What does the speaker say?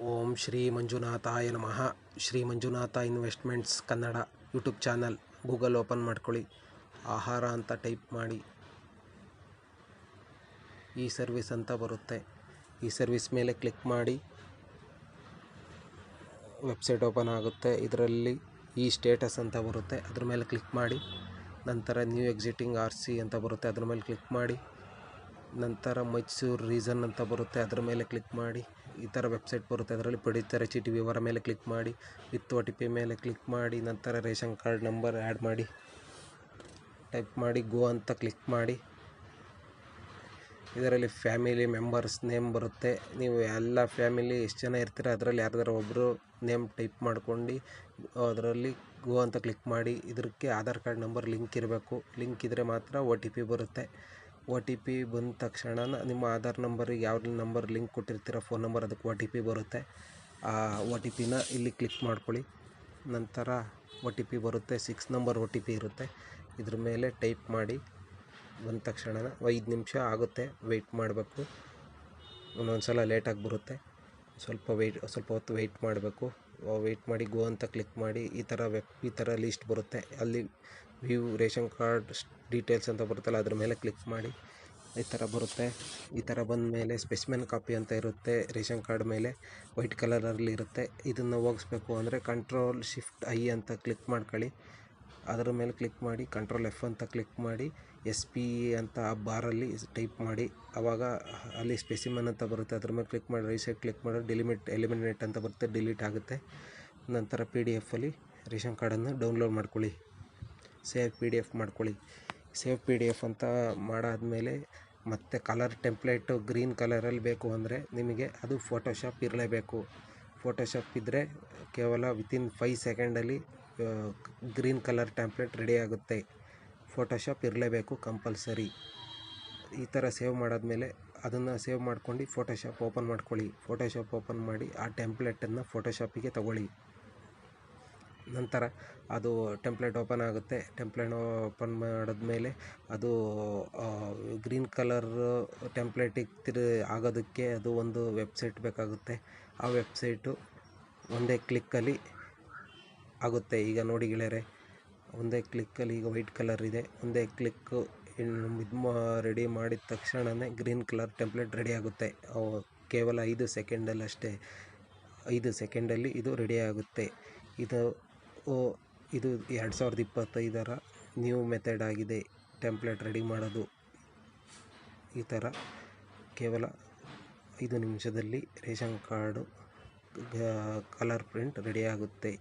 ಓಂ ಶ್ರೀ ಮಂಜುನಾಥಾಯ ನಮಃ. Shri Manjunatha investments Kannada YouTube channel Google open ಮಾಡ್ಕೊಳ್ಳಿ. ಆಹಾರ ಅಂತ ಟೈಪ್ ಮಾಡಿ, ಈ ಸರ್ವಿಸ್ ಅಂತ ಬರುತ್ತೆ. ಈ ಸರ್ವಿಸ್ ಮೇಲೆ ಕ್ಲಿಕ್ ಮಾಡಿ ವೆಬ್ಸೈಟ್ ಓಪನ್ ಆಗುತ್ತೆ. ಇದರಲ್ಲಿ ಈ ಸ್ಟೇಟಸ್ ಅಂತ ಬರುತ್ತೆ, ಅದ್ರ ಮೇಲೆ ಕ್ಲಿಕ್ ಮಾಡಿ. ನಂತರ ನ್ಯೂ ಎಕ್ಸಿಟಿಂಗ್ RC ಅಂತ ಬರುತ್ತೆ, ಅದ್ರ ಮೇಲೆ ಕ್ಲಿಕ್ ಮಾಡಿ. ನಂತರ ಮೈಸೂರು ರೀಸನ್ ಅಂತ ಬರುತ್ತೆ, ಅದ್ರ ಮೇಲೆ ಕ್ಲಿಕ್ ಮಾಡಿ. ಈ ಥರ ವೆಬ್ಸೈಟ್ ಬರುತ್ತೆ, ಅದರಲ್ಲಿ ಪಡಿತರ ಚೀಟಿ ವಿವರ ಮೇಲೆ ಕ್ಲಿಕ್ ಮಾಡಿ. ವಿತ್ OTP ಮೇಲೆ ಕ್ಲಿಕ್ ಮಾಡಿ. ನಂತರ ರೇಷನ್ ಕಾರ್ಡ್ ನಂಬರ್ ಆ್ಯಡ್ ಮಾಡಿ, ಟೈಪ್ ಮಾಡಿ, ಗೋ ಅಂತ ಕ್ಲಿಕ್ ಮಾಡಿ. ಇದರಲ್ಲಿ ಫ್ಯಾಮಿಲಿ ಮೆಂಬರ್ಸ್ ನೇಮ್ ಬರುತ್ತೆ. ನೀವು ಎಲ್ಲ ಫ್ಯಾಮಿಲಿ ಎಷ್ಟು ಜನ ಇರ್ತೀರ ಅದರಲ್ಲಿ ಯಾರ್ದಾರು ಒಬ್ಬರು ನೇಮ್ ಟೈಪ್ ಮಾಡ್ಕೊಂಡು ಅದರಲ್ಲಿ ಗೋ ಅಂತ ಕ್ಲಿಕ್ ಮಾಡಿ. ಇದಕ್ಕೆ ಆಧಾರ್ ಕಾರ್ಡ್ ನಂಬರ್ ಲಿಂಕ್ ಇರಬೇಕು. ಲಿಂಕ್ ಇದ್ದರೆ ಮಾತ್ರ OTP ಬರುತ್ತೆ. OTP ಬಂದ ತಕ್ಷಣ ನಿಮ್ಮ ಆಧಾರ್ ನಂಬರಿಗೆ ಯಾವ ನಂಬರ್ ಲಿಂಕ್ ಕೊಟ್ಟಿರ್ತೀರ ಫೋನ್ ನಂಬರ್, ಅದಕ್ಕೆ OTP ಬರುತ್ತೆ. ಆ OTPನ ಇಲ್ಲಿ ಕ್ಲಿಕ್ ಮಾಡ್ಕೊಳ್ಳಿ. ನಂತರ OTP ಬರುತ್ತೆ, 6 ನಂಬರ್ OTP ಇರುತ್ತೆ. ಇದ್ರ ಮೇಲೆ ಟೈಪ್ ಮಾಡಿ. ಬಂದ ತಕ್ಷಣ 5 ನಿಮಿಷ ಆಗುತ್ತೆ, ವೆಯ್ಟ್ ಮಾಡಬೇಕು. ಒಂದೊಂದು ಸಲ ಲೇಟಾಗಿ ಬರುತ್ತೆ, ಸ್ವಲ್ಪ ಹೊತ್ತು ವೆಯ್ಟ್ ಮಾಡಬೇಕು. ವೆಯ್ಟ್ ಮಾಡಿ ಗೋ ಅಂತ ಕ್ಲಿಕ್ ಮಾಡಿ. ಈ ಥರ ಲೀಸ್ಟ್ ಬರುತ್ತೆ. ಅಲ್ಲಿ ವ್ಯೂ ರೇಷನ್ ಕಾರ್ಡ್ ಡೀಟೇಲ್ಸ್ ಅಂತ ಬರುತ್ತಲ್ಲ, ಅದ್ರ ಮೇಲೆ ಕ್ಲಿಕ್ ಮಾಡಿ. ಈ ಥರ ಬರುತ್ತೆ. ಈ ಥರ ಬಂದ ಮೇಲೆ ಸ್ಪೆಸಿಮೆನ್ ಕಾಪಿ ಅಂತ ಇರುತ್ತೆ ರೇಷನ್ ಕಾರ್ಡ್ ಮೇಲೆ, ವೈಟ್ ಕಲರಲ್ಲಿ ಇರುತ್ತೆ. ಇದನ್ನು ಹೋಗಿಸ್ಬೇಕು ಅಂದರೆ Ctrl+Shift+I ಅಂತ ಕ್ಲಿಕ್ ಮಾಡ್ಕೊಳ್ಳಿ. ಅದರ ಮೇಲೆ ಕ್ಲಿಕ್ ಮಾಡಿ Ctrl+F ಅಂತ ಕ್ಲಿಕ್ ಮಾಡಿ SPE ಅಂತ ಆ ಬಾರಲ್ಲಿ ಟೈಪ್ ಮಾಡಿ. ಆವಾಗ ಅಲ್ಲಿ ಸ್ಪೆಸಿಮೆನ್ ಅಂತ ಬರುತ್ತೆ, ಅದ್ರ ಮೇಲೆ ಕ್ಲಿಕ್ ಮಾಡಿ. ರೈಟ್ ಸೈಡ್ ಕ್ಲಿಕ್ ಮಾಡಿ ಎಲಿಮಿನೇಟ್ ಅಂತ ಬರುತ್ತೆ, ಡಿಲೀಟ್ ಆಗುತ್ತೆ. ನಂತರ PDF ರೇಷನ್ ಕಾರ್ಡನ್ನು ಡೌನ್ಲೋಡ್ ಮಾಡ್ಕೊಳ್ಳಿ. ಸೇವ್ PDF ಮಾಡ್ಕೊಳ್ಳಿ. ಸೇವ್ PDF ಅಂತ ಮಾಡಾದಮೇಲೆ ಮತ್ತೆ ಕಲರ್ ಟೆಂಪ್ಲೇಟು ಗ್ರೀನ್ ಕಲರಲ್ಲಿ ಬೇಕು ಅಂದರೆ ನಿಮಗೆ ಅದು ಫೋಟೋಶಾಪ್ ಇರಲೇಬೇಕು. ಫೋಟೋಶಾಪ್ ಇದ್ದರೆ ಕೇವಲ ವಿತಿನ್ 5 ಸೆಕೆಂಡಲ್ಲಿ ಗ್ರೀನ್ ಕಲರ್ ಟೆಂಪ್ಲೇಟ್ ರೆಡಿ ಆಗುತ್ತೆ. ಫೋಟೋಶಾಪ್ ಇರಲೇಬೇಕು ಕಂಪಲ್ಸರಿ. ಈ ಥರ ಸೇವ್ ಮಾಡಾದಮೇಲೆ ಅದನ್ನು ಸೇವ್ ಮಾಡ್ಕೊಂಡು ಫೋಟೋಶಾಪ್ ಓಪನ್ ಮಾಡ್ಕೊಳ್ಳಿ. ಫೋಟೋಶಾಪ್ ಓಪನ್ ಮಾಡಿ ಆ ಟೆಂಪ್ಲೇಟನ್ನು ಫೋಟೋಶಾಪಿಗೆ ತಗೊಳ್ಳಿ. ನಂತರ ಅದು ಟೆಂಪ್ಲೇಟ್ ಓಪನ್ ಆಗುತ್ತೆ. ಟೆಂಪ್ಲೇಟ್ ಓಪನ್ ಮಾಡಿದ್ಮೇಲೆ ಅದು ಗ್ರೀನ್ ಕಲರ್ ಟೆಂಪ್ಲೇಟಿಗೆ ಆಗೋದಕ್ಕೆ ಅದು ಒಂದು ವೆಬ್ಸೈಟ್ ಬೇಕಾಗುತ್ತೆ. ಆ ವೆಬ್ಸೈಟು ಒಂದೇ ಕ್ಲಿಕ್ಕಲ್ಲಿ ಆಗುತ್ತೆ. ಈಗ ನೋಡಿ ಗೆಳೆಯರೆ, ಒಂದೇ ಕ್ಲಿಕ್ಕಲ್ಲಿ ಈಗ ವೈಟ್ ಕಲರ್ ಇದೆ. ಒಂದೇ ಕ್ಲಿಕ್ಕು ರೆಡಿ ಮಾಡಿದ ತಕ್ಷಣವೇ ಗ್ರೀನ್ ಕಲರ್ ಟೆಂಪ್ಲೇಟ್ ರೆಡಿ ಆಗುತ್ತೆ. ಕೇವಲ 5 ಸೆಕೆಂಡಲ್ಲಷ್ಟೇ. 5 ಸೆಕೆಂಡಲ್ಲಿ ಇದು ರೆಡಿ ಆಗುತ್ತೆ. ಇದು 2025ರ ನ್ಯೂ ಮೆಥಡ್ ಆಗಿದೆ ಟೆಂಪ್ಲೇಟ್ ರೆಡಿ ಮಾಡೋದು. ಈ ಥರ ಕೇವಲ 5 ನಿಮಿಷದಲ್ಲಿ ration card colour print ready ಆಗುತ್ತೆ.